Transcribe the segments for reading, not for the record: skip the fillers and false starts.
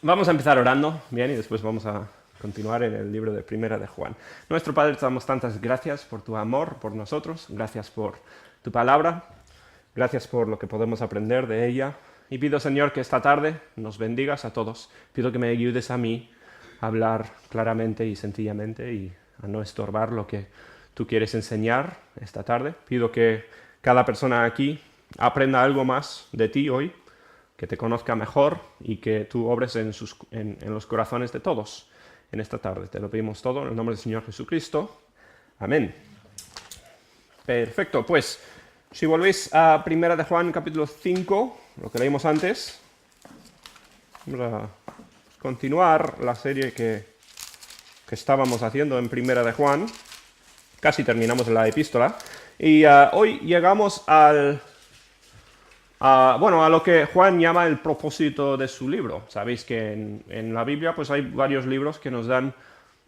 Vamos a empezar orando, bien, y después vamos a continuar en el libro de Primera de Juan. Nuestro Padre, te damos tantas gracias por tu amor por nosotros, gracias por tu palabra, gracias por lo que podemos aprender de ella. Y pido, Señor, que esta tarde nos bendigas a todos. Pido que me ayudes a mí a hablar claramente y sencillamente y a no estorbar lo que tú quieres enseñar esta tarde. Pido que cada persona aquí aprenda algo más de ti hoy, que te conozca mejor y que tú obres en los corazones de todos en esta tarde. Te lo pedimos todo en el nombre del Señor Jesucristo. Amén. Perfecto, pues si volvéis a Primera de Juan capítulo 5, lo que leímos antes, vamos a continuar la serie que estábamos haciendo en Primera de Juan. Casi terminamos la epístola y hoy llegamos a lo que Juan llama el propósito de su libro. Sabéis que en la Biblia pues hay varios libros que nos dan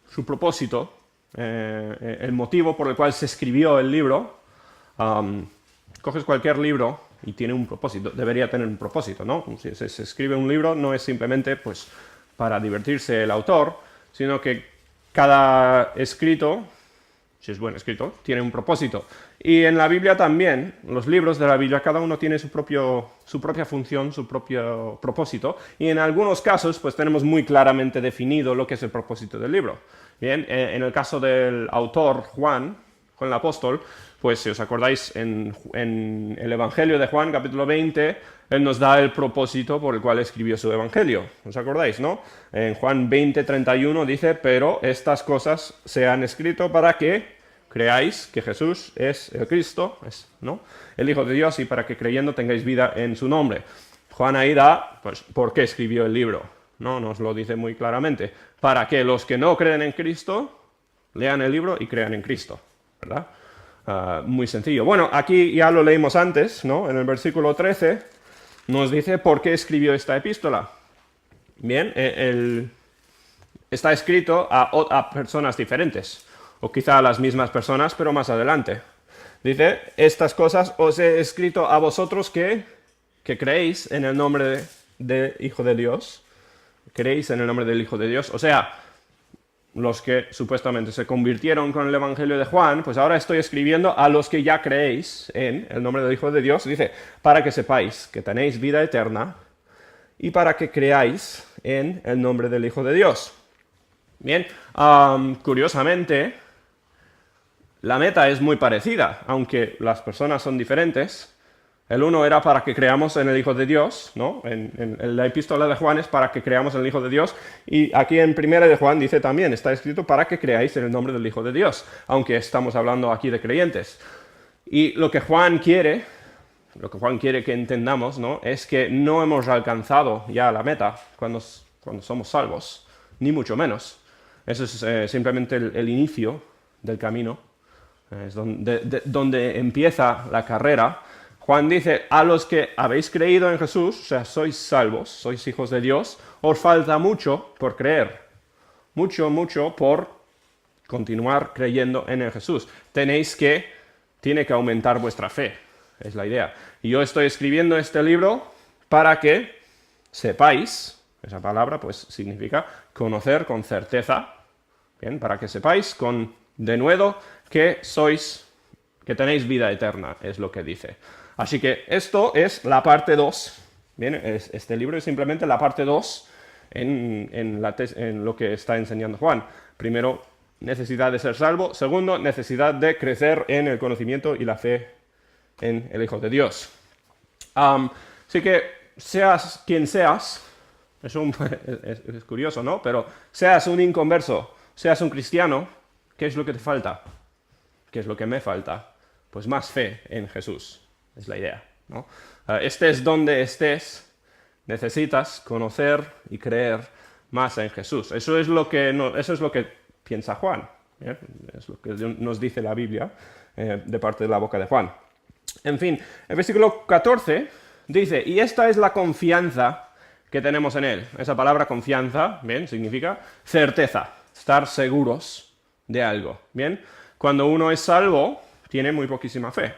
su propósito, el motivo por el cual se escribió el libro. Coges cualquier libro y tiene un propósito, debería tener un propósito, ¿no? Si se escribe un libro no es simplemente pues para divertirse el autor, sino que cada escrito, si es buen escrito, tiene un propósito. Y en la Biblia también, los libros de la Biblia, cada uno tiene su propia función, su propio propósito, y en algunos casos pues tenemos muy claramente definido lo que es el propósito del libro. Bien, en el caso del autor Juan el apóstol, pues si os acordáis en el Evangelio de Juan, capítulo 20, él nos da el propósito por el cual escribió su Evangelio. ¿Os acordáis, no? En Juan 20, 31 dice, pero estas cosas se han escrito para que creáis que Jesús es el Cristo, ¿no? El Hijo de Dios, y para que creyendo tengáis vida en su nombre. Juan ahí da, pues, ¿por qué escribió el libro? No, nos lo dice muy claramente. Para que los que no creen en Cristo lean el libro y crean en Cristo. ¿Verdad? Muy sencillo. Bueno, aquí ya lo leímos antes, ¿no? En el versículo 13 nos dice por qué escribió esta epístola. Bien, está escrito a personas diferentes, o quizá a las mismas personas, pero más adelante. Dice, estas cosas os he escrito a vosotros que creéis en el nombre del Hijo de Dios. Creéis en el nombre del Hijo de Dios, o sea, los que supuestamente se convirtieron con el Evangelio de Juan, pues ahora estoy escribiendo a los que ya creéis en el nombre del Hijo de Dios, dice, para que sepáis que tenéis vida eterna y para que creáis en el nombre del Hijo de Dios. Bien, curiosamente, la meta es muy parecida, aunque las personas son diferentes. El uno era para que creamos en el Hijo de Dios, ¿no? En la epístola de Juan es para que creamos en el Hijo de Dios, y aquí en Primera de Juan dice también, está escrito para que creáis en el nombre del Hijo de Dios, aunque estamos hablando aquí de creyentes. Y lo que Juan quiere que entendamos, ¿no? Es que no hemos alcanzado ya la meta cuando somos salvos, ni mucho menos. Eso es simplemente el inicio del camino, es donde empieza la carrera. Juan dice, a los que habéis creído en Jesús, o sea, sois salvos, sois hijos de Dios, os falta mucho por creer, mucho por continuar creyendo en el Jesús. Tiene que aumentar vuestra fe, es la idea. Y yo estoy escribiendo este libro para que sepáis, esa palabra pues significa conocer con certeza, bien, para que sepáis con denuedo que tenéis vida eterna, es lo que dice. Así que esto es la parte 2. Bien, este libro es simplemente la parte 2 en lo que está enseñando Juan. Primero, necesidad de ser salvo. Segundo, necesidad de crecer en el conocimiento y la fe en el Hijo de Dios. Así que seas quien seas, es curioso, ¿no? Pero seas un inconverso, seas un cristiano, ¿qué es lo que te falta? ¿Qué es lo que me falta? Pues más fe en Jesús. Es la idea, ¿no? Estés donde estés, necesitas conocer y creer más en Jesús. Eso es lo que piensa Juan, ¿eh? Es lo que nos dice la Biblia de parte de la boca de Juan. En fin, el versículo 14 dice, y esta es la confianza que tenemos en Él. Esa palabra confianza, bien, significa certeza, estar seguros de algo, bien. Cuando uno es salvo, tiene muy poquísima fe.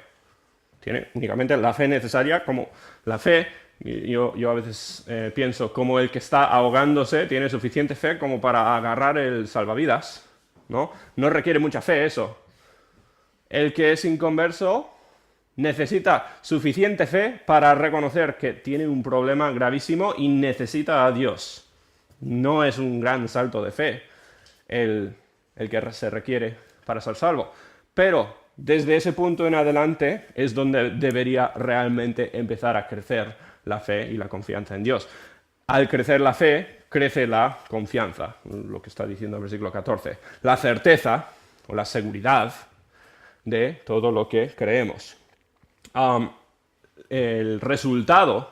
Tiene únicamente la fe necesaria, como la fe Yo a veces pienso, como el que está ahogándose tiene suficiente fe como para agarrar el salvavidas, ¿no? No requiere mucha fe eso. El que es inconverso necesita suficiente fe para reconocer que tiene un problema gravísimo y necesita a Dios. No es un gran salto de fe el que se requiere para ser salvo. Pero desde ese punto en adelante es donde debería realmente empezar a crecer la fe y la confianza en Dios. Al crecer la fe, crece la confianza, lo que está diciendo el versículo 14. La certeza o la seguridad de todo lo que creemos. El resultado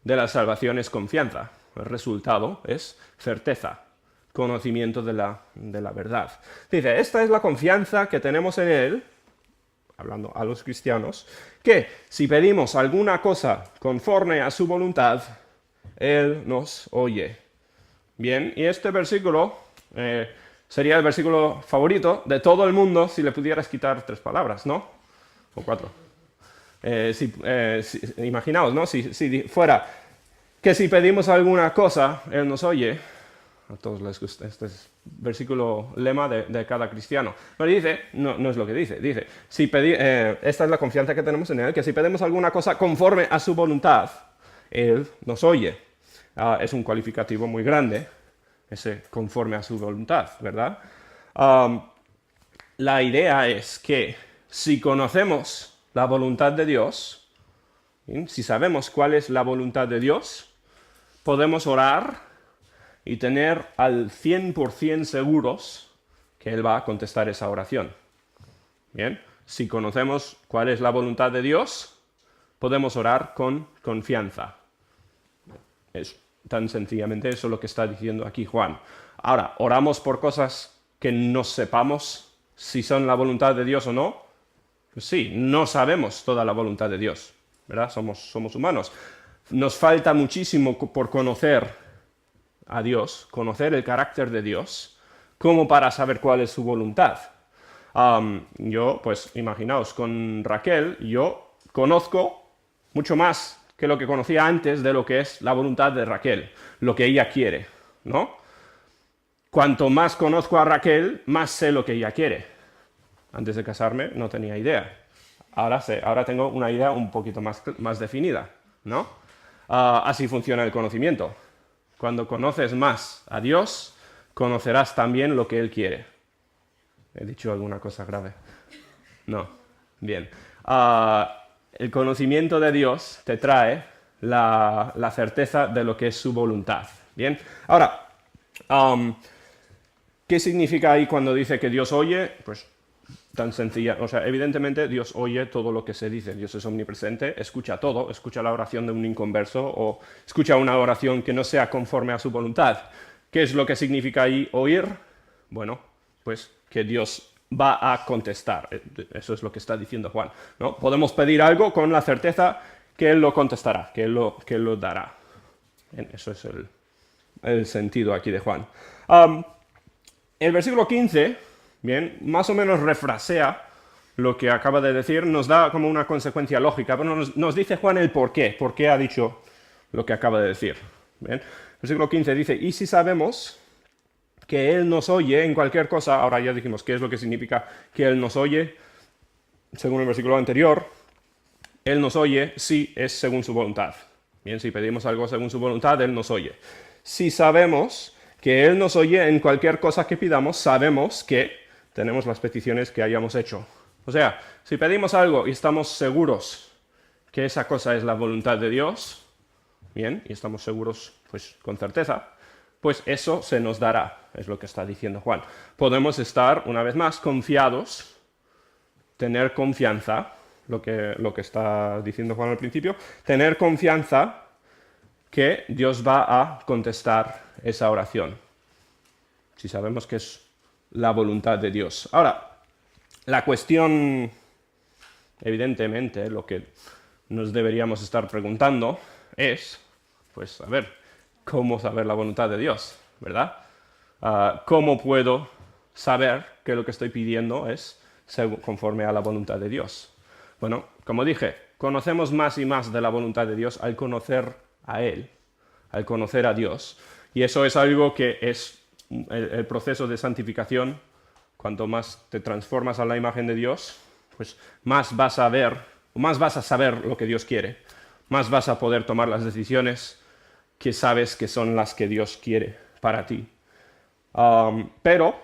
de la salvación es confianza. El resultado es certeza, conocimiento de la verdad. Dice, esta es la confianza que tenemos en Él, hablando a los cristianos, que si pedimos alguna cosa conforme a su voluntad, Él nos oye. Bien, y este versículo sería el versículo favorito de todo el mundo si le pudieras quitar 3 palabras, ¿no? O 4. Imaginaos, ¿no? Si fuera que si pedimos alguna cosa, Él nos oye. A todos les gusta este es versículo lema de cada cristiano. Pero dice, no es lo que dice. Dice, esta es la confianza que tenemos en Él, que si pedimos alguna cosa conforme a su voluntad, Él nos oye. Es un cualificativo muy grande, ese conforme a su voluntad, ¿verdad? La idea es que si conocemos la voluntad de Dios, ¿bien? Si sabemos cuál es la voluntad de Dios, podemos orar y tener al 100% seguros que Él va a contestar esa oración. Bien, si conocemos cuál es la voluntad de Dios, podemos orar con confianza. Es tan sencillamente eso lo que está diciendo aquí Juan. Ahora, ¿oramos por cosas que no sepamos si son la voluntad de Dios o no? Pues sí, no sabemos toda la voluntad de Dios, ¿verdad? Somos humanos. Nos falta muchísimo por conocer a Dios, conocer el carácter de Dios, como para saber cuál es su voluntad. Yo, pues, imaginaos, con Raquel, yo conozco mucho más que lo que conocía antes de lo que es la voluntad de Raquel, lo que ella quiere, ¿no? Cuanto más conozco a Raquel, más sé lo que ella quiere. Antes de casarme no tenía idea. Ahora sé, ahora tengo una idea un poquito más definida, ¿no? Así funciona el conocimiento. Cuando conoces más a Dios, conocerás también lo que Él quiere. ¿He dicho alguna cosa grave? No. Bien. El conocimiento de Dios te trae la certeza de lo que es su voluntad. Bien. Ahora, ¿qué significa ahí cuando dice que Dios oye? Pues tan sencilla, o sea, evidentemente Dios oye todo lo que se dice, Dios es omnipresente, escucha todo, escucha la oración de un inconverso o escucha una oración que no sea conforme a su voluntad. ¿Qué es lo que significa ahí oír? Bueno, pues que Dios va a contestar, eso es lo que está diciendo Juan, ¿no? Podemos pedir algo con la certeza que Él lo contestará, que Él lo dará. Eso es el sentido aquí de Juan. El versículo 15... Bien, más o menos refrasea lo que acaba de decir, nos da como una consecuencia lógica, pero nos dice Juan el por qué ha dicho lo que acaba de decir. Bien, el versículo 15 dice, y si sabemos que Él nos oye en cualquier cosa, ahora ya dijimos qué es lo que significa que Él nos oye, según el versículo anterior, Él nos oye si es según su voluntad. Bien, si pedimos algo según su voluntad, Él nos oye. Si sabemos que Él nos oye en cualquier cosa que pidamos, sabemos que tenemos las peticiones que hayamos hecho. O sea, si pedimos algo y estamos seguros que esa cosa es la voluntad de Dios, bien, y estamos seguros, pues, con certeza, pues eso se nos dará, es lo que está diciendo Juan. Podemos estar, una vez más, confiados, tener confianza, lo que está diciendo Juan al principio, tener confianza que Dios va a contestar esa oración, si sabemos que es la voluntad de Dios. Ahora, la cuestión, evidentemente, lo que nos deberíamos estar preguntando es, pues, a ver, ¿cómo saber la voluntad de Dios? ¿Verdad? ¿Cómo puedo saber que lo que estoy pidiendo es conforme a la voluntad de Dios? Bueno, como dije, conocemos más y más de la voluntad de Dios al conocer a Él, al conocer a Dios. Y eso es algo que es el proceso de santificación. Cuanto más te transformas a la imagen de Dios, pues más vas a ver, más vas a saber lo que Dios quiere, más vas a poder tomar las decisiones que sabes que son las que Dios quiere para ti. Pero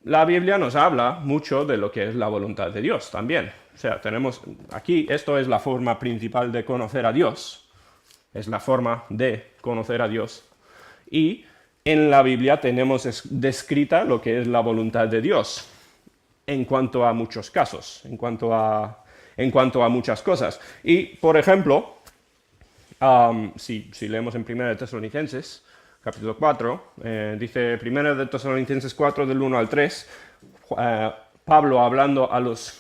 la Biblia nos habla mucho de lo que es la voluntad de Dios también. O sea, tenemos aquí, esto es la forma principal de conocer a Dios, es la forma de conocer a Dios. Y en la Biblia tenemos descrita lo que es la voluntad de Dios en cuanto a muchos casos, en cuanto a muchas cosas. Y, por ejemplo, si leemos en 1 de Tesalonicenses, capítulo 4, dice 1 de Tesalonicenses 4, del 1 al 3, Pablo hablando a los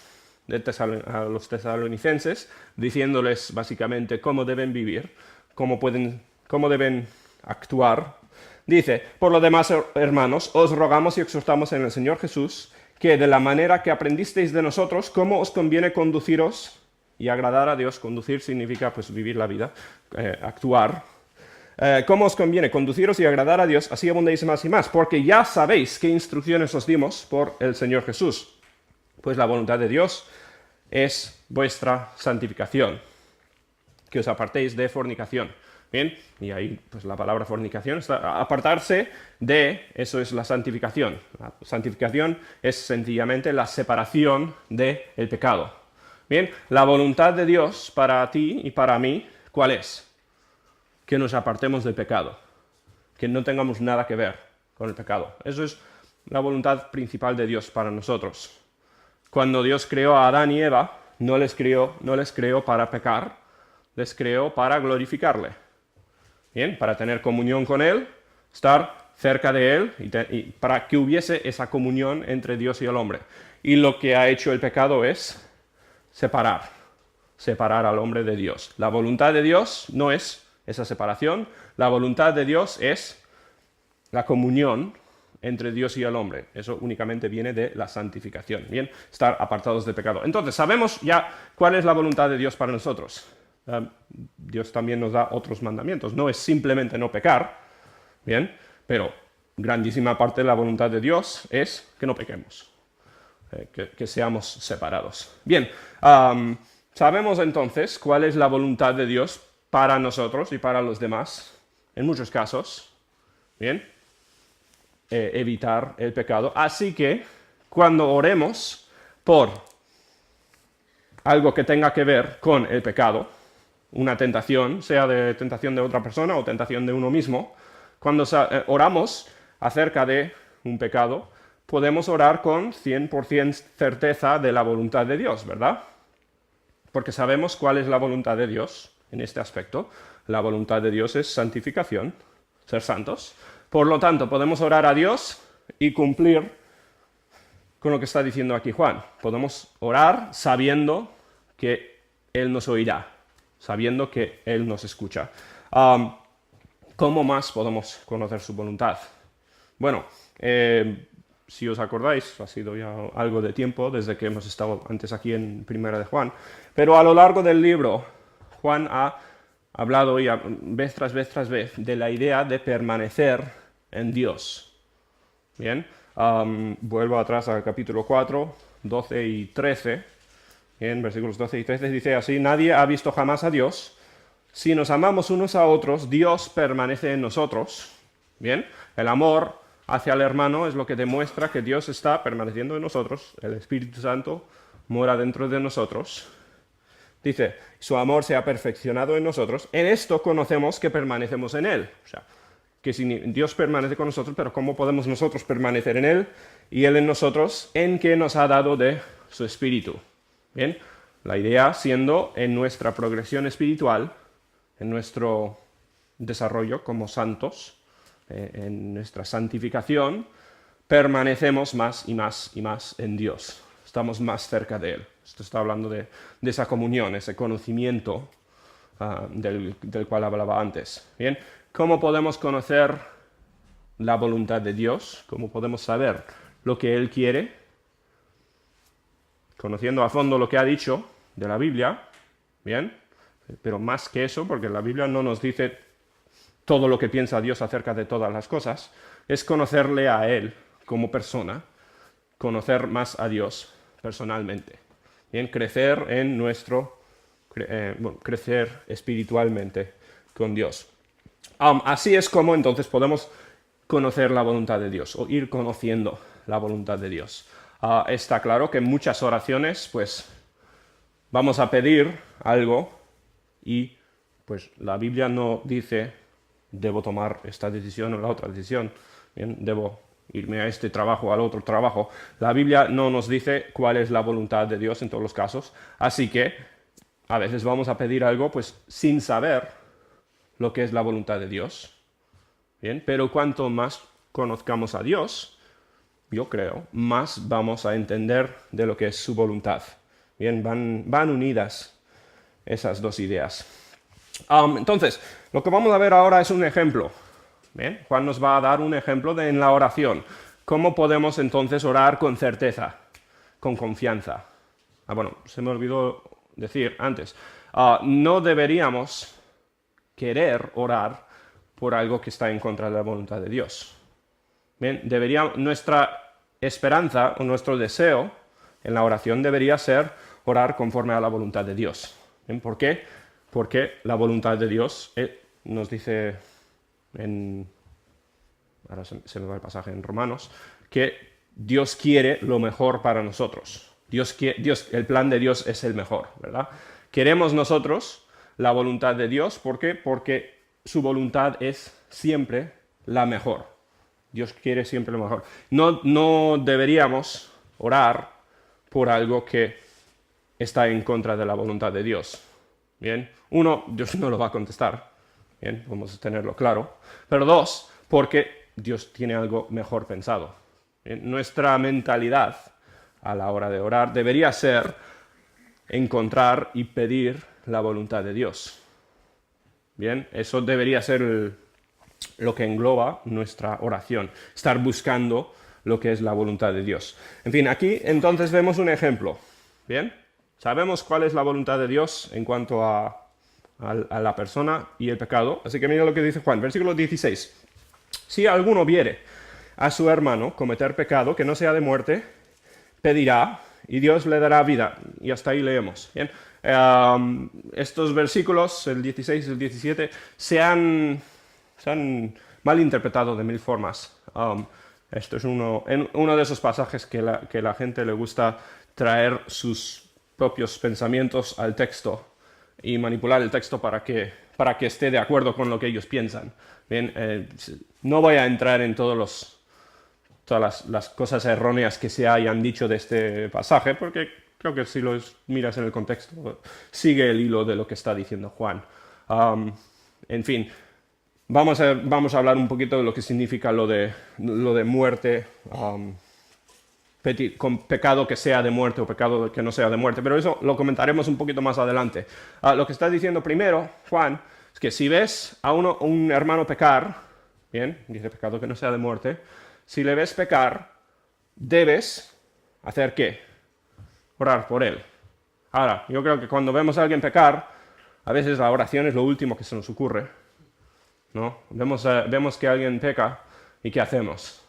tesalonicenses, diciéndoles básicamente cómo deben vivir, cómo deben actuar. Dice: por lo demás, hermanos, os rogamos y exhortamos en el Señor Jesús, que de la manera que aprendisteis de nosotros, cómo os conviene conduciros y agradar a Dios. Conducir significa pues vivir la vida, actuar. Cómo os conviene conduciros y agradar a Dios, así abundéis más y más, porque ya sabéis qué instrucciones os dimos por el Señor Jesús. Pues la voluntad de Dios es vuestra santificación, que os apartéis de fornicación. Bien, y ahí pues la palabra fornicación está, apartarse de, eso es la santificación. La santificación es sencillamente la separación del pecado. Bien, la voluntad de Dios para ti y para mí, ¿cuál es? Que nos apartemos del pecado, que no tengamos nada que ver con el pecado. Eso es la voluntad principal de Dios para nosotros. Cuando Dios creó a Adán y Eva, no les creó para pecar, les creó para glorificarle. Bien, para tener comunión con Él, estar cerca de Él y para que hubiese esa comunión entre Dios y el hombre. Y lo que ha hecho el pecado es separar al hombre de Dios. La voluntad de Dios no es esa separación, la voluntad de Dios es la comunión entre Dios y el hombre. Eso únicamente viene de la santificación. Bien, estar apartados del pecado. Entonces, sabemos ya cuál es la voluntad de Dios para nosotros. Dios también nos da otros mandamientos. No es simplemente no pecar, bien, pero grandísima parte de la voluntad de Dios es que no pequemos, que seamos separados. Bien, sabemos entonces cuál es la voluntad de Dios para nosotros y para los demás, en muchos casos, bien, evitar el pecado. Así que cuando oremos por algo que tenga que ver con el pecado, una tentación, sea de tentación de otra persona o tentación de uno mismo, cuando oramos acerca de un pecado, podemos orar con 100% certeza de la voluntad de Dios, ¿verdad? Porque sabemos cuál es la voluntad de Dios en este aspecto. La voluntad de Dios es santificación, ser santos. Por lo tanto, podemos orar a Dios y cumplir con lo que está diciendo aquí Juan. Podemos orar sabiendo que Él nos oirá, sabiendo que Él nos escucha. ¿Cómo más podemos conocer su voluntad? Bueno, si os acordáis, ha sido ya algo de tiempo desde que hemos estado antes aquí en Primera de Juan, pero a lo largo del libro, Juan ha hablado vez tras vez de la idea de permanecer en Dios. Bien, vuelvo atrás al capítulo 4, 12 y 13. En versículos 12 y 13 dice así: nadie ha visto jamás a Dios. Si nos amamos unos a otros, Dios permanece en nosotros. Bien, el amor hacia el hermano es lo que demuestra que Dios está permaneciendo en nosotros. El Espíritu Santo mora dentro de nosotros. Dice: su amor se ha perfeccionado en nosotros. En esto conocemos que permanecemos en Él. O sea, que si Dios permanece con nosotros, pero ¿cómo podemos nosotros permanecer en Él y Él en nosotros? En que nos ha dado de su Espíritu. Bien, la idea siendo en nuestra progresión espiritual, en nuestro desarrollo como santos, en nuestra santificación, permanecemos más y más y más en Dios. Estamos más cerca de Él. Esto está hablando de esa comunión, ese conocimiento del cual hablaba antes. Bien, ¿cómo podemos conocer la voluntad de Dios? ¿Cómo podemos saber lo que Él quiere? Conociendo a fondo lo que ha dicho de la Biblia, bien, pero más que eso, porque la Biblia no nos dice todo lo que piensa Dios acerca de todas las cosas, es conocerle a Él como persona, conocer más a Dios personalmente. Bien, crecer en crecer espiritualmente con Dios. Así es como entonces podemos conocer la voluntad de Dios o ir conociendo la voluntad de Dios. Está claro que en muchas oraciones pues vamos a pedir algo y pues la Biblia no dice debo tomar esta decisión o la otra decisión, bien, debo irme a este trabajo o al otro trabajo. La Biblia no nos dice cuál es la voluntad de Dios en todos los casos, así que a veces vamos a pedir algo pues sin saber lo que es la voluntad de Dios. Bien, pero cuanto más conozcamos a Dios, yo creo, más vamos a entender de lo que es su voluntad. Bien, van unidas esas dos ideas. Entonces, lo que vamos a ver ahora es un ejemplo. Bien, Juan nos va a dar un ejemplo en la oración. ¿Cómo podemos entonces orar con certeza, con confianza? Bueno, se me olvidó decir antes. No deberíamos querer orar por algo que está en contra de la voluntad de Dios. Bien, nuestra esperanza o nuestro deseo en la oración debería ser orar conforme a la voluntad de Dios. ¿Bien? ¿Por qué? Porque la voluntad de Dios nos dice ahora se me va el pasaje en Romanos, que Dios quiere lo mejor para nosotros. El plan de Dios es el mejor, ¿verdad? Queremos nosotros la voluntad de Dios, ¿por qué? Porque su voluntad es siempre la mejor. Dios quiere siempre lo mejor. No deberíamos orar por algo que está en contra de la voluntad de Dios. Bien, uno, Dios no lo va a contestar. Bien, vamos a tenerlo claro. Pero dos, porque Dios tiene algo mejor pensado. Bien, nuestra mentalidad a la hora de orar debería ser encontrar y pedir la voluntad de Dios. Bien, eso debería ser lo que engloba nuestra oración, estar buscando lo que es la voluntad de Dios. En fin, aquí entonces vemos un ejemplo. Bien, sabemos cuál es la voluntad de Dios en cuanto a la persona y el pecado. Así que mira lo que dice Juan, versículo 16. Si alguno viere a su hermano cometer pecado que no sea de muerte, pedirá y Dios le dará vida. Y hasta ahí leemos. Bien. Estos versículos, el 16 y el 17, se han mal interpretado de mil formas. Esto es uno de esos pasajes que la gente le gusta traer sus propios pensamientos al texto y manipular el texto para que esté de acuerdo con lo que ellos piensan. Bien, no voy a entrar en todas las cosas erróneas que se hayan dicho de este pasaje, porque creo que si lo miras en el contexto, sigue el hilo de lo que está diciendo Juan. En fin, vamos a hablar un poquito de lo que significa lo de muerte, con pecado que sea de muerte o pecado que no sea de muerte, pero eso lo comentaremos un poquito más adelante. Lo que está diciendo primero Juan es que si ves a un hermano pecar, bien, dice pecado que no sea de muerte, si le ves pecar, debes hacer ¿qué? Orar por él. Ahora, yo creo que cuando vemos a alguien pecar, a veces la oración es lo último que se nos ocurre, ¿no? Vemos que alguien peca y ¿qué hacemos?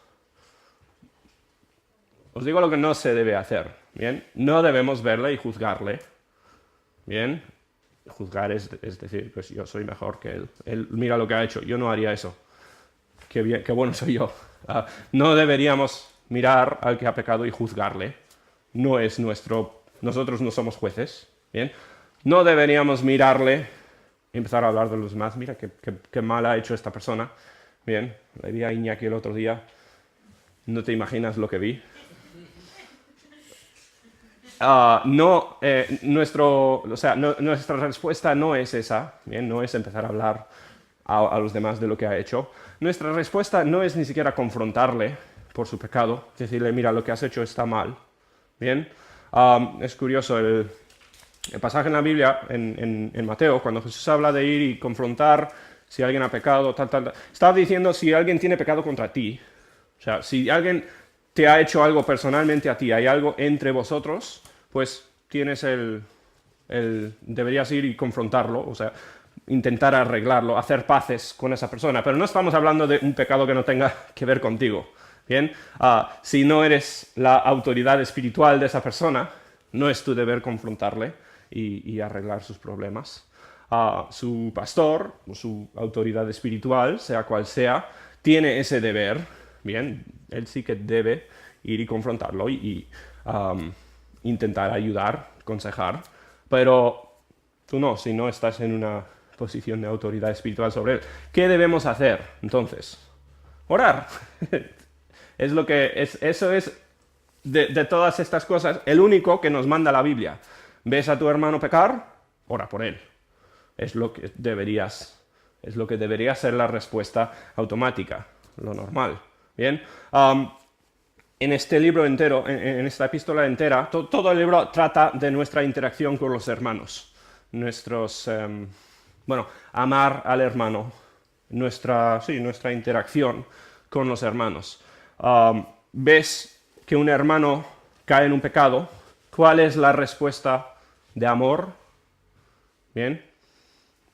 Os digo lo que no se debe hacer, ¿bien? No debemos verle y juzgarle, ¿bien? Juzgar es decir, pues yo soy mejor que él. Él mira lo que ha hecho, yo no haría eso. Qué bueno soy yo. No deberíamos mirar al que ha pecado y juzgarle. Nosotros no somos jueces, ¿bien? No deberíamos mirarle y empezar a hablar de los demás. Mira qué mal ha hecho esta persona. Bien, le vi a Iñaki el otro día. No te imaginas lo que vi. Nuestra respuesta no es esa, ¿bien? No es empezar a hablar a los demás de lo que ha hecho. Nuestra respuesta no es ni siquiera confrontarle por su pecado, decirle, mira, lo que has hecho está mal, ¿bien? Es curioso el pasaje en la Biblia, en Mateo, cuando Jesús habla de ir y confrontar si alguien ha pecado, está diciendo si alguien tiene pecado contra ti, o sea, si alguien te ha hecho algo personalmente a ti, hay algo entre vosotros, pues tienes el deberías ir y confrontarlo, o sea, intentar arreglarlo, hacer paces con esa persona. Pero no estamos hablando de un pecado que no tenga que ver contigo. Bien, si no eres la autoridad espiritual de esa persona, no es tu deber confrontarle y arreglar sus problemas. Su pastor o su autoridad espiritual, sea cual sea, tiene ese deber. Bien, él sí que debe ir y confrontarlo y intentar ayudar, aconsejar, pero tú no, si no estás en una posición de autoridad espiritual sobre él. ¿Qué debemos hacer entonces? Orar. Eso es de todas estas cosas, el único que nos manda la Biblia. ¿Ves a tu hermano pecar? Ora por él. Es lo que debería ser la respuesta automática, lo normal. Bien. En este libro entero, en esta epístola entera, todo el libro trata de nuestra interacción con los hermanos. Amar al hermano, nuestra interacción con los hermanos. Ves que un hermano cae en un pecado, ¿cuál es la respuesta de amor? Bien,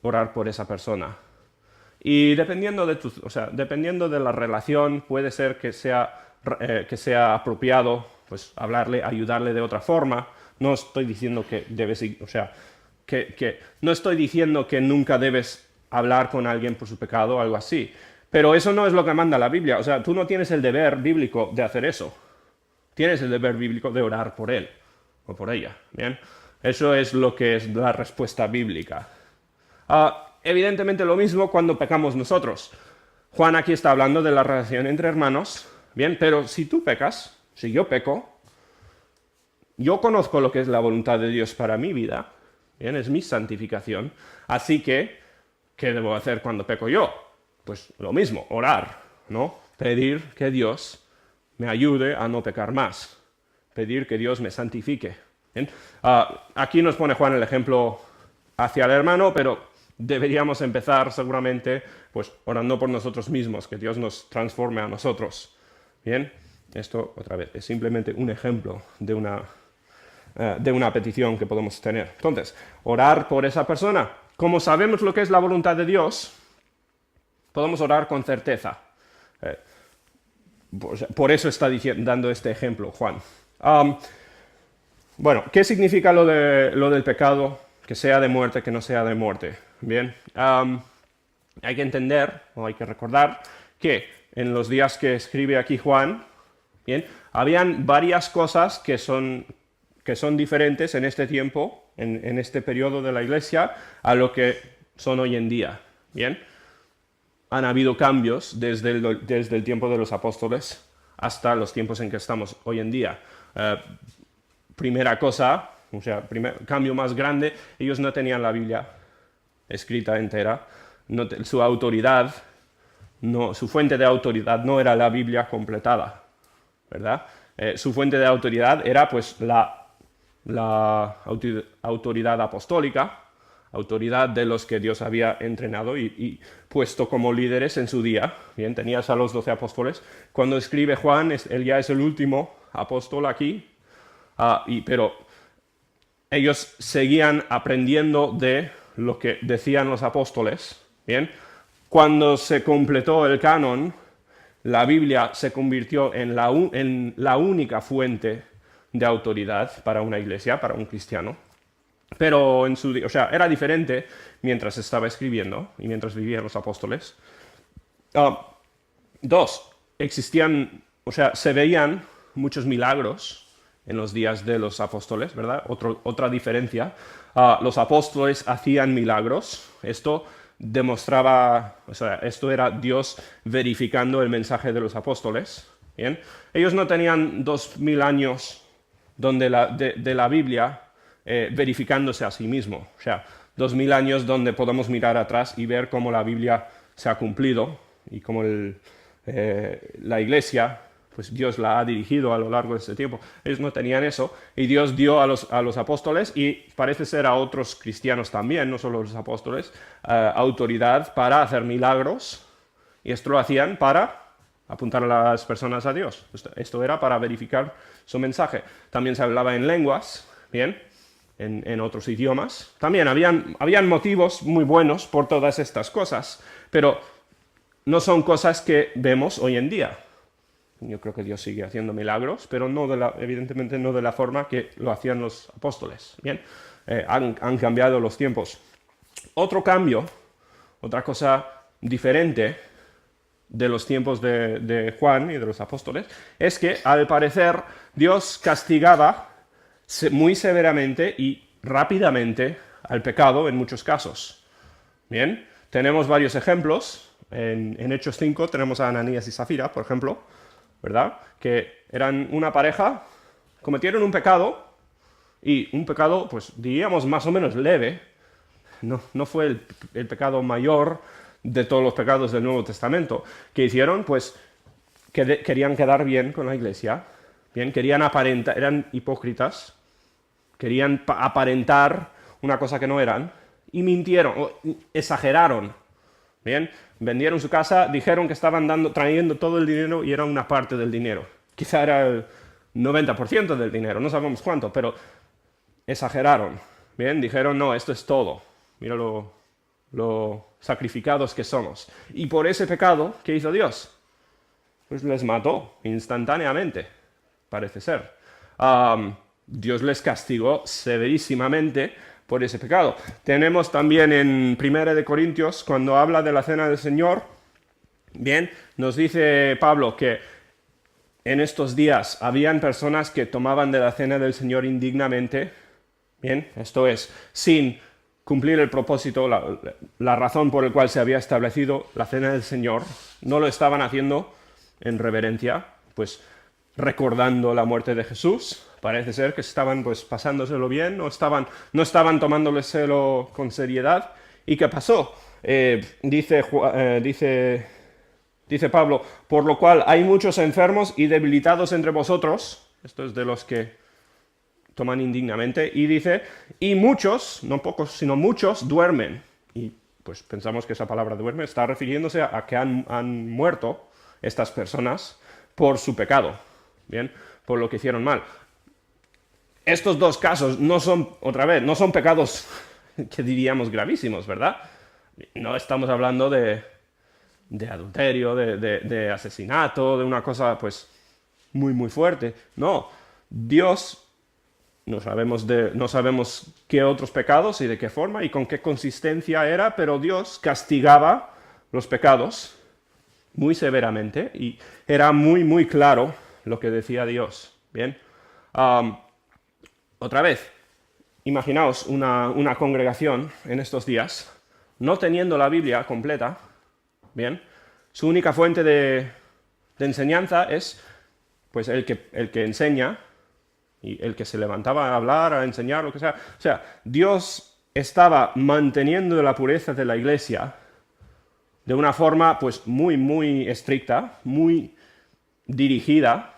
orar por esa persona. Y dependiendo de la relación, puede ser que sea apropiado, pues hablarle, ayudarle de otra forma. No estoy diciendo que debes, no estoy diciendo que nunca debes hablar con alguien por su pecado o algo así. Pero eso no es lo que manda la Biblia. O sea, tú no tienes el deber bíblico de hacer eso. Tienes el deber bíblico de orar por él o por ella. ¿Bien? Eso es lo que es la respuesta bíblica. Evidentemente lo mismo cuando pecamos nosotros. Juan aquí está hablando de la relación entre hermanos. Bien, pero si tú pecas, si yo peco, yo conozco lo que es la voluntad de Dios para mi vida. Bien, es mi santificación. Así que, ¿qué debo hacer cuando peco yo? Pues lo mismo, orar, ¿no? Pedir que Dios me ayude a no pecar más. Pedir que Dios me santifique. ¿Bien? Aquí nos pone Juan el ejemplo hacia el hermano, pero deberíamos empezar seguramente pues orando por nosotros mismos, que Dios nos transforme a nosotros. Bien, esto otra vez es simplemente un ejemplo de una petición que podemos tener. Entonces, orar por esa persona. Como sabemos lo que es la voluntad de Dios, podemos orar con certeza. Por eso está dando este ejemplo Juan. ¿Qué significa lo del pecado? Que sea de muerte, que no sea de muerte. Bien, hay que entender, o hay que recordar, que en los días que escribe aquí Juan, bien, habían varias cosas que son diferentes en este tiempo, en este periodo de la Iglesia, a lo que son hoy en día. Bien, han habido cambios desde el tiempo de los apóstoles hasta los tiempos en que estamos hoy en día. Primera cosa, cambio más grande, ellos no tenían la Biblia escrita entera, su autoridad, su fuente de autoridad no era la Biblia completada, ¿verdad? Su fuente de autoridad era pues la autoridad apostólica, autoridad de los que Dios había entrenado y puesto como líderes en su día. Bien, tenías a los 12 apóstoles. Cuando escribe Juan, él ya es el último apóstol aquí, pero ellos seguían aprendiendo de lo que decían los apóstoles. Bien, cuando se completó el canon, la Biblia se convirtió en la única fuente de autoridad para una iglesia, para un cristiano. Pero era diferente mientras estaba escribiendo y mientras vivían los apóstoles. Se veían muchos milagros en los días de los apóstoles, ¿verdad? Otra diferencia. Los apóstoles hacían milagros. Esto demostraba, esto era Dios verificando el mensaje de los apóstoles. ¿Bien? Ellos no tenían 2000 años de la Biblia verificándose a sí mismo. 2000 años donde podemos mirar atrás y ver cómo la Biblia se ha cumplido y cómo la Iglesia, pues Dios la ha dirigido a lo largo de este tiempo. Ellos no tenían eso y Dios dio a los apóstoles y parece ser a otros cristianos también, no solo los apóstoles, autoridad para hacer milagros, y esto lo hacían para apuntar a las personas a Dios. Esto era para verificar su mensaje. También se hablaba en lenguas, ¿bien? en otros idiomas. También habían motivos muy buenos por todas estas cosas, pero no son cosas que vemos hoy en día. Yo creo que Dios sigue haciendo milagros, pero evidentemente no de la forma que lo hacían los apóstoles. Bien, han cambiado los tiempos. Otro cambio, otra cosa diferente de los tiempos de Juan y de los apóstoles, es que al parecer Dios castigaba muy severamente y rápidamente al pecado en muchos casos. Bien, tenemos varios ejemplos. En Hechos 5 tenemos a Ananías y Zafira, por ejemplo, ¿verdad? Que eran una pareja, cometieron un pecado, y un pecado, pues diríamos más o menos leve. No fue el pecado mayor de todos los pecados del Nuevo Testamento. ¿Qué hicieron? Pues querían quedar bien con la iglesia, bien, querían aparentar, eran hipócritas, querían aparentar una cosa que no eran, y mintieron, o exageraron, bien, vendieron su casa, dijeron que estaban trayendo todo el dinero y era una parte del dinero. Quizá era el 90% del dinero, no sabemos cuánto, pero exageraron, bien, dijeron, no, esto es todo, mira lo sacrificados que somos. Y por ese pecado, ¿qué hizo Dios? Pues les mató instantáneamente, parece ser. Dios les castigó severísimamente por ese pecado. Tenemos también en 1 de Corintios, cuando habla de la cena del Señor, bien, nos dice Pablo que en estos días habían personas que tomaban de la cena del Señor indignamente, bien, esto es, sin cumplir el propósito, la razón por la cual se había establecido la cena del Señor, no lo estaban haciendo en reverencia, pues recordando la muerte de Jesús. Parece ser que estaban pues pasándoselo bien, no estaban tomándoles con seriedad. ¿Y qué pasó? Dice Pablo, por lo cual hay muchos enfermos y debilitados entre vosotros, esto es de los que toman indignamente, y dice, y muchos, no pocos, sino muchos, duermen. Y pues pensamos que esa palabra duerme está refiriéndose a que han muerto estas personas por su pecado, bien, por lo que hicieron mal. Estos dos casos no son pecados que diríamos gravísimos, ¿verdad? No estamos hablando de adulterio, de asesinato, de una cosa pues muy muy fuerte. No, Dios, no sabemos qué otros pecados y de qué forma y con qué consistencia era, pero Dios castigaba los pecados muy severamente y era muy muy claro lo que decía Dios. Bien, otra vez, imaginaos una congregación en estos días no teniendo la Biblia completa, bien, su única fuente de enseñanza es pues el que enseña y el que se levantaba a hablar, a enseñar, lo que sea. O sea, Dios estaba manteniendo la pureza de la iglesia de una forma pues muy muy estricta, muy dirigida,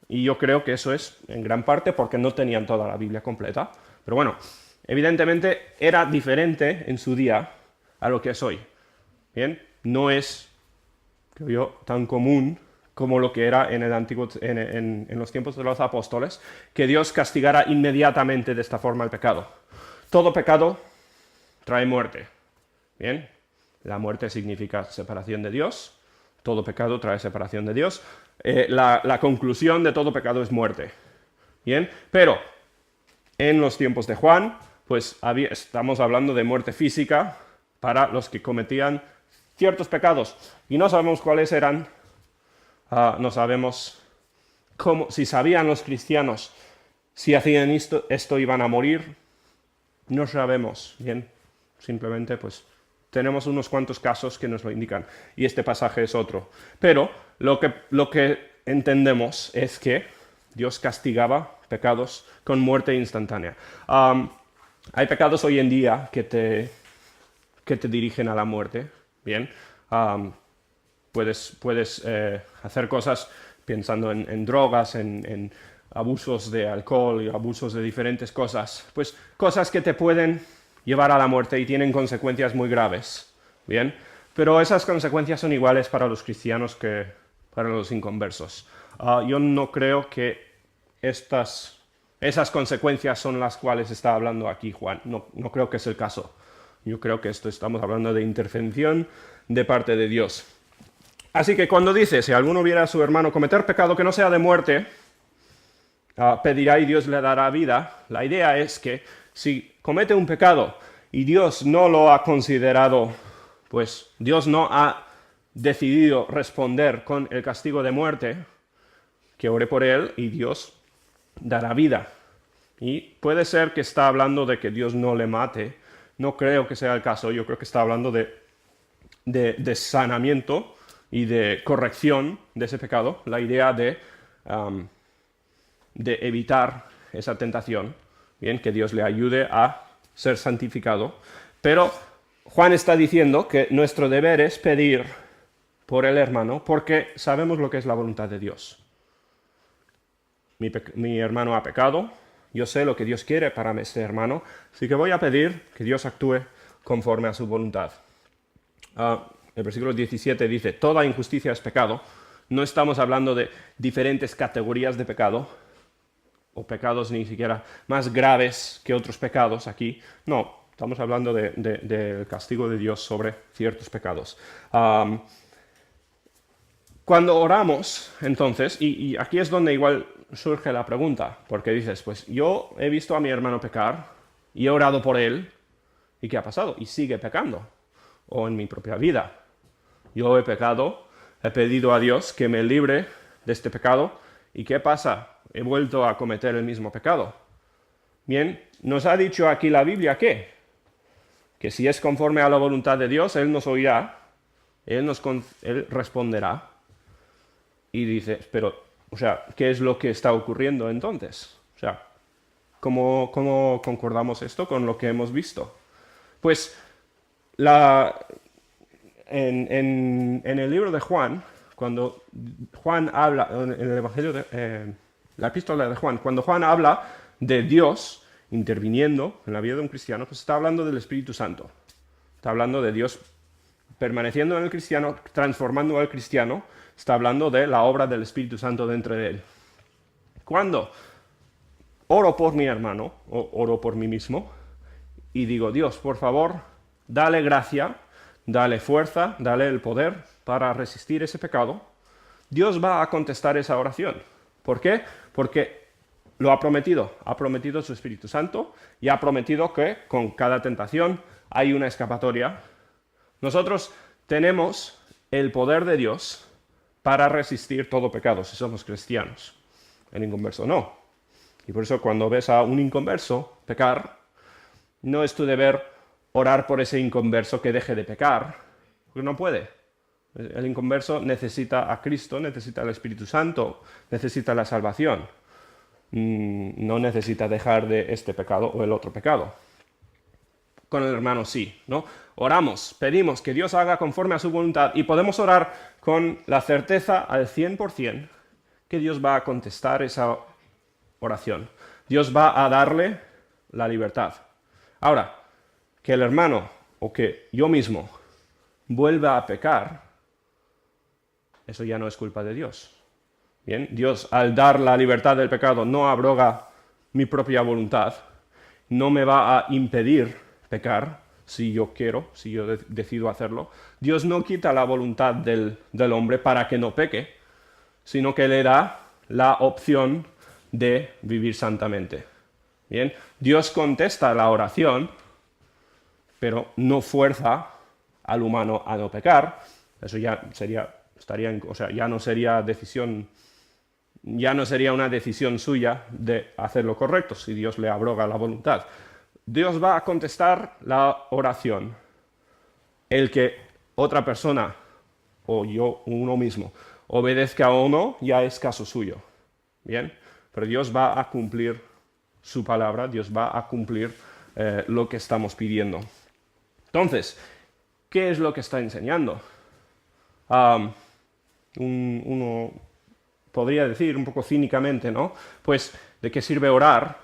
y yo creo que eso es en gran parte porque no tenían toda la Biblia completa. Pero bueno, evidentemente era diferente en su día a lo que es hoy. Bien, no es, creo yo, tan común como lo que era en el antiguo, en los tiempos de los apóstoles, que Dios castigara inmediatamente de esta forma el pecado. Todo pecado trae muerte. Bien, la muerte significa separación de Dios. Todo pecado trae separación de Dios. La conclusión de todo pecado es muerte. Bien, pero en los tiempos de Juan, pues estamos hablando de muerte física para los que cometían ciertos pecados. Y no sabemos cuáles eran, no sabemos cómo, si sabían los cristianos, si hacían esto iban a morir, no sabemos. Bien, simplemente pues tenemos unos cuantos casos que nos lo indican, y este pasaje es otro. Pero lo que entendemos es que Dios castigaba pecados con muerte instantánea. Hay pecados hoy en día que te dirigen a la muerte, bien. Puedes hacer cosas pensando en drogas, en abusos de alcohol y abusos de diferentes cosas, pues cosas que te pueden llevar a la muerte y tienen consecuencias muy graves, bien, pero esas consecuencias son iguales para los cristianos que para los inconversos. Yo no creo que estas esas consecuencias son las cuales está hablando aquí Juan. No creo que es el caso. Yo creo que estamos hablando de intervención de parte de Dios. Así que cuando dice, si alguno viera a su hermano cometer pecado que no sea de muerte, pedirá y Dios le dará vida. La idea es que si comete un pecado y Dios no lo ha considerado, pues Dios no ha decidido responder con el castigo de muerte, que ore por él y Dios dará vida. Y puede ser que está hablando de que Dios no le mate. No creo que sea el caso. Yo creo que está hablando de sanamiento y de corrección de ese pecado. La idea de evitar esa tentación. Bien, que Dios le ayude a ser santificado. Pero Juan está diciendo que nuestro deber es pedir por el hermano porque sabemos lo que es la voluntad de Dios. Mi hermano ha pecado, yo sé lo que Dios quiere para este hermano, así que voy a pedir que Dios actúe conforme a su voluntad. El versículo 17 dice, toda injusticia es pecado. No estamos hablando de diferentes categorías de pecado, o pecados ni siquiera más graves que otros pecados aquí. No, estamos hablando del castigo de Dios sobre ciertos pecados. Cuando oramos, entonces, y aquí es donde igual surge la pregunta, porque dices, pues yo he visto a mi hermano pecar y he orado por él, ¿y qué ha pasado? Y sigue pecando. O en mi propia vida. Yo he pecado, he pedido a Dios que me libre de este pecado, ¿y qué pasa? He vuelto a cometer el mismo pecado. Bien, nos ha dicho aquí la Biblia que si es conforme a la voluntad de Dios, Él nos oirá, Él responderá. Y dice, pero, o sea, ¿qué es lo que está ocurriendo entonces? O sea, ¿cómo concordamos esto con lo que hemos visto? Pues, en el libro de Juan, cuando Juan habla, en el Evangelio la epístola de Juan, cuando Juan habla de Dios interviniendo en la vida de un cristiano, pues está hablando del Espíritu Santo. Está hablando de Dios permaneciendo en el cristiano, transformando al cristiano. Está hablando de la obra del Espíritu Santo dentro de él. Cuando oro por mi hermano, o oro por mí mismo, y digo, Dios, por favor, dale gracia, dale fuerza, dale el poder para resistir ese pecado, Dios va a contestar esa oración. ¿Por qué? Porque lo ha prometido su Espíritu Santo y ha prometido que con cada tentación hay una escapatoria. Nosotros tenemos el poder de Dios para resistir todo pecado si somos cristianos. El inconverso no. Y por eso cuando ves a un inconverso pecar, no es tu deber orar por ese inconverso que deje de pecar, porque no puede. El inconverso necesita a Cristo, necesita al Espíritu Santo, necesita la salvación. No necesita dejar de este pecado o el otro pecado. Con el hermano sí, ¿no? Oramos, pedimos que Dios haga conforme a su voluntad y podemos orar con la certeza al 100% que Dios va a contestar esa oración. Dios va a darle la libertad. Ahora, que el hermano o que yo mismo vuelva a pecar, eso ya no es culpa de Dios. Bien, Dios al dar la libertad del pecado no abroga mi propia voluntad, no me va a impedir pecar si yo quiero, si yo decido hacerlo. Dios no quita la voluntad del hombre para que no peque, sino que le da la opción de vivir santamente. Bien, Dios contesta la oración, pero no fuerza al humano a no pecar. Eso ya ya no sería una decisión suya de hacer lo correcto si Dios le abroga la voluntad. Dios va a contestar la oración. El que otra persona, o uno mismo, obedezca o no, ya es caso suyo. ¿Bien? Pero Dios va a cumplir su palabra, Dios va a cumplir lo que estamos pidiendo. Entonces, ¿qué es lo que está enseñando? Uno podría decir un poco cínicamente, ¿no? Pues, ¿de qué sirve orar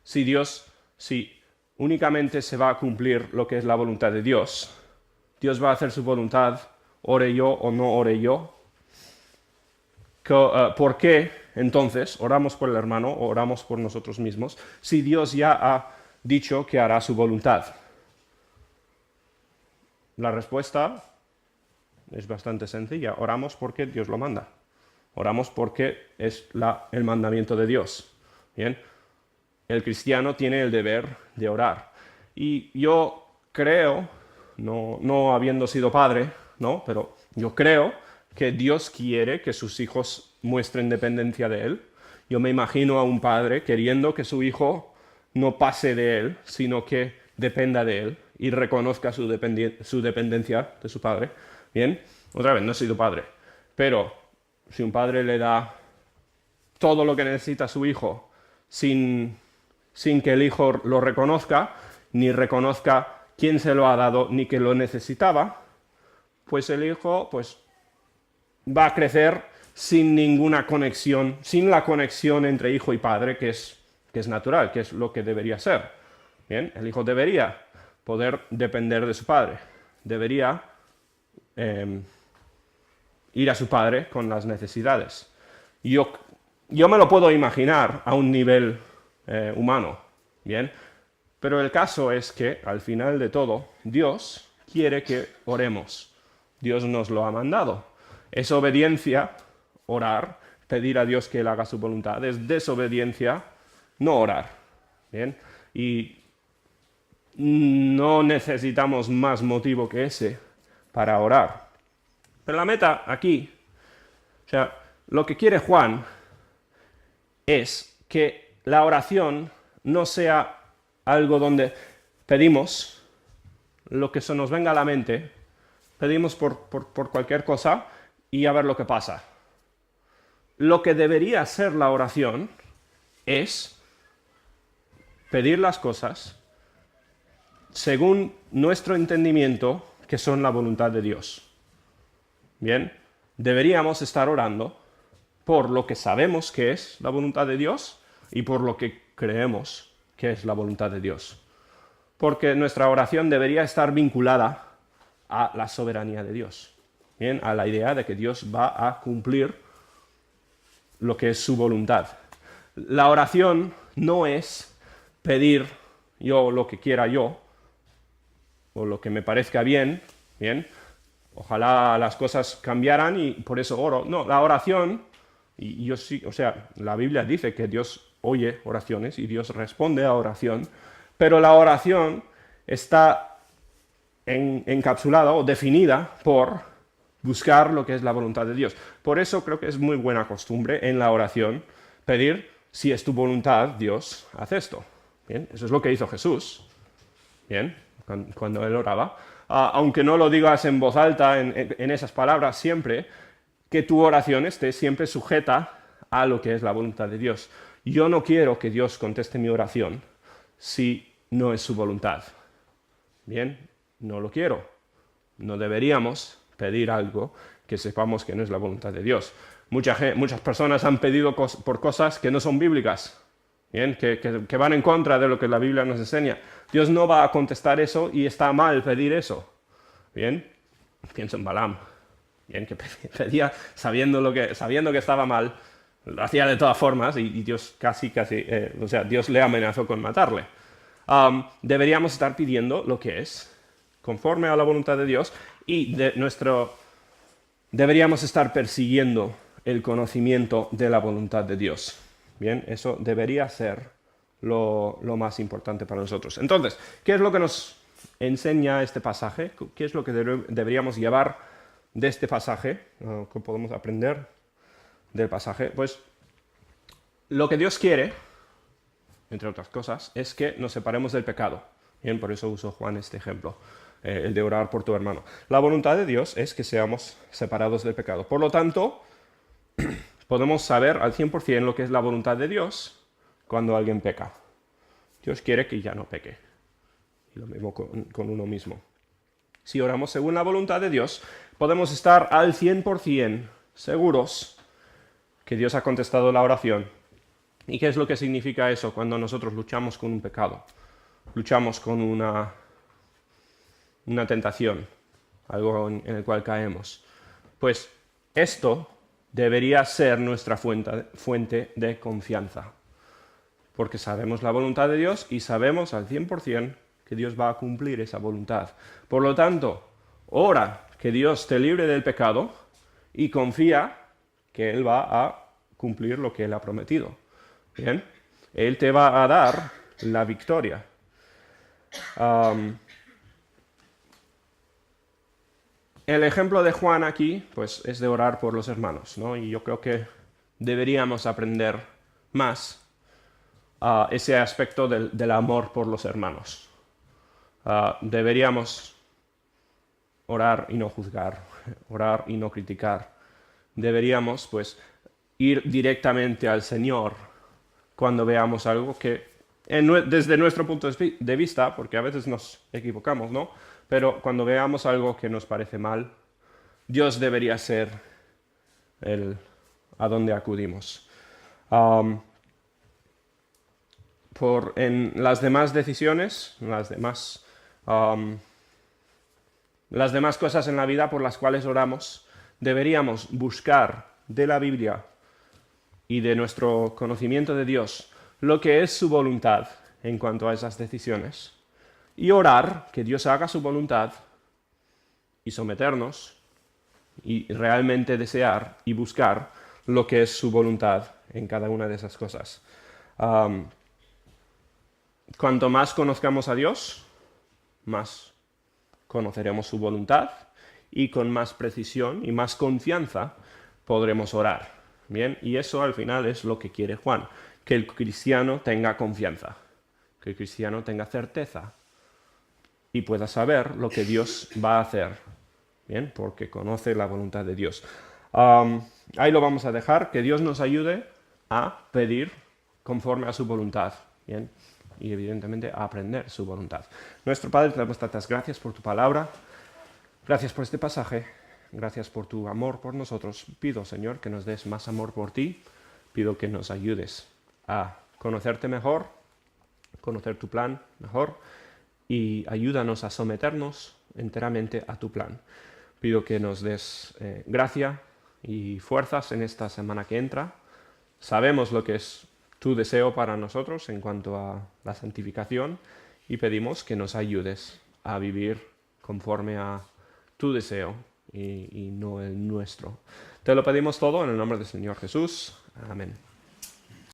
si únicamente se va a cumplir lo que es la voluntad de Dios? Dios va a hacer su voluntad, ore yo o no ore yo. ¿Por qué entonces oramos por el hermano o oramos por nosotros mismos si Dios ya ha dicho que hará su voluntad? La respuesta es bastante sencilla. Oramos porque Dios lo manda. Oramos porque es el mandamiento de Dios. Bien, el cristiano tiene el deber de orar. Y yo creo, no habiendo sido padre, ¿no? Pero yo creo que Dios quiere que sus hijos muestren dependencia de Él. Yo me imagino a un padre queriendo que su hijo no pase de Él, sino que dependa de Él y reconozca su dependencia de su padre. Bien, otra vez, no he sido padre, pero si un padre le da todo lo que necesita a su hijo sin que el hijo lo reconozca, ni reconozca quién se lo ha dado, ni que lo necesitaba, pues el hijo va a crecer sin ninguna conexión, sin la conexión entre hijo y padre, que es natural, que es lo que debería ser. Bien, el hijo debería poder depender de su padre, debería ir a su padre con las necesidades. Yo me lo puedo imaginar a un nivel humano, ¿bien? Pero el caso es que, al final de todo, Dios quiere que oremos. Dios nos lo ha mandado. Es obediencia orar, pedir a Dios que Él haga su voluntad. Es desobediencia no orar, ¿bien? Y no necesitamos más motivo que ese para orar. Pero la meta aquí, o sea, lo que quiere Juan es que la oración no sea algo donde pedimos lo que se nos venga a la mente, pedimos por cualquier cosa y a ver lo que pasa. Lo que debería ser la oración es pedir las cosas según nuestro entendimiento que son la voluntad de Dios. Bien, deberíamos estar orando por lo que sabemos que es la voluntad de Dios y por lo que creemos que es la voluntad de Dios. Porque nuestra oración debería estar vinculada a la soberanía de Dios. Bien, a la idea de que Dios va a cumplir lo que es su voluntad. La oración no es pedir yo lo que quiera yo, o lo que me parezca bien, ojalá las cosas cambiaran y por eso oro. No, la oración, y yo sí, o sea, la Biblia dice que Dios oye oraciones y Dios responde a oración, pero la oración está encapsulada o definida por buscar lo que es la voluntad de Dios. Por eso creo que es muy buena costumbre en la oración pedir, si es tu voluntad, Dios, haz esto. Bien, eso es lo que hizo Jesús. Bien, cuando él oraba. Aunque no lo digas en voz alta, en esas palabras siempre, que tu oración esté siempre sujeta a lo que es la voluntad de Dios. Yo no quiero que Dios conteste mi oración si no es su voluntad. Bien, no lo quiero. No deberíamos pedir algo que sepamos que no es la voluntad de Dios. Muchas personas han pedido por cosas que no son bíblicas, bien, que van en contra de lo que la Biblia nos enseña. Dios no va a contestar eso y está mal pedir eso. Bien, pienso en Balaam, bien, que pedía sabiendo que estaba mal, lo hacía de todas formas y Dios casi, o sea, Dios le amenazó con matarle. Deberíamos estar pidiendo lo que es conforme a la voluntad de Dios y deberíamos estar persiguiendo el conocimiento de la voluntad de Dios. Bien, eso debería ser lo más importante para nosotros. Entonces, ¿qué es lo que nos enseña este pasaje? ¿Qué es lo que deberíamos llevar de este pasaje? ¿Qué podemos aprender del pasaje? Pues lo que Dios quiere, entre otras cosas, es que nos separemos del pecado. Bien, por eso uso Juan este ejemplo, el de orar por tu hermano. La voluntad de Dios es que seamos separados del pecado. Por lo tanto, podemos saber al 100% lo que es la voluntad de Dios cuando alguien peca. Dios quiere que ya no peque. Y lo mismo con uno mismo. Si oramos según la voluntad de Dios, podemos estar al 100% seguros que Dios ha contestado la oración. ¿Y qué es lo que significa eso cuando nosotros luchamos con un pecado? Luchamos con una tentación, algo en el cual caemos. Pues esto debería ser nuestra fuente de confianza. Porque sabemos la voluntad de Dios y sabemos al 100% que Dios va a cumplir esa voluntad. Por lo tanto, ora que Dios te libre del pecado y confía que Él va a cumplir lo que Él ha prometido. ¿Bien? Él te va a dar la victoria. El ejemplo de Juan aquí, pues, es de orar por los hermanos, ¿no? Y yo creo que deberíamos aprender más ese aspecto del amor por los hermanos. Deberíamos orar y no juzgar, orar y no criticar. Deberíamos, pues, ir directamente al Señor cuando veamos algo que, desde nuestro punto de vista, porque a veces nos equivocamos, ¿no? Pero cuando veamos algo que nos parece mal, Dios debería ser a donde acudimos. En las demás decisiones, las demás cosas en la vida por las cuales oramos, deberíamos buscar de la Biblia y de nuestro conocimiento de Dios lo que es su voluntad en cuanto a esas decisiones y orar que Dios haga su voluntad y someternos y realmente desear y buscar lo que es su voluntad en cada una de esas cosas. Cuanto más conozcamos a Dios, más conoceremos su voluntad y con más precisión y más confianza podremos orar. Bien, y eso al final es lo que quiere Juan, que el cristiano tenga confianza, que el cristiano tenga certeza y pueda saber lo que Dios va a hacer, bien, porque conoce la voluntad de Dios. Ahí lo vamos a dejar, que Dios nos ayude a pedir conforme a su voluntad, bien, y evidentemente a aprender su voluntad. Nuestro Padre, te damos tantas gracias por tu palabra, gracias por este pasaje, gracias por tu amor por nosotros. Pido, Señor, que nos des más amor por ti, pido que nos ayudes a conocerte mejor, conocer tu plan mejor y ayúdanos a someternos enteramente a tu plan. Pido que nos des gracia y fuerzas en esta semana que entra. Sabemos lo que es tu deseo para nosotros en cuanto a la santificación y pedimos que nos ayudes a vivir conforme a tu deseo y no el nuestro. Te lo pedimos todo en el nombre del Señor Jesús. Amén.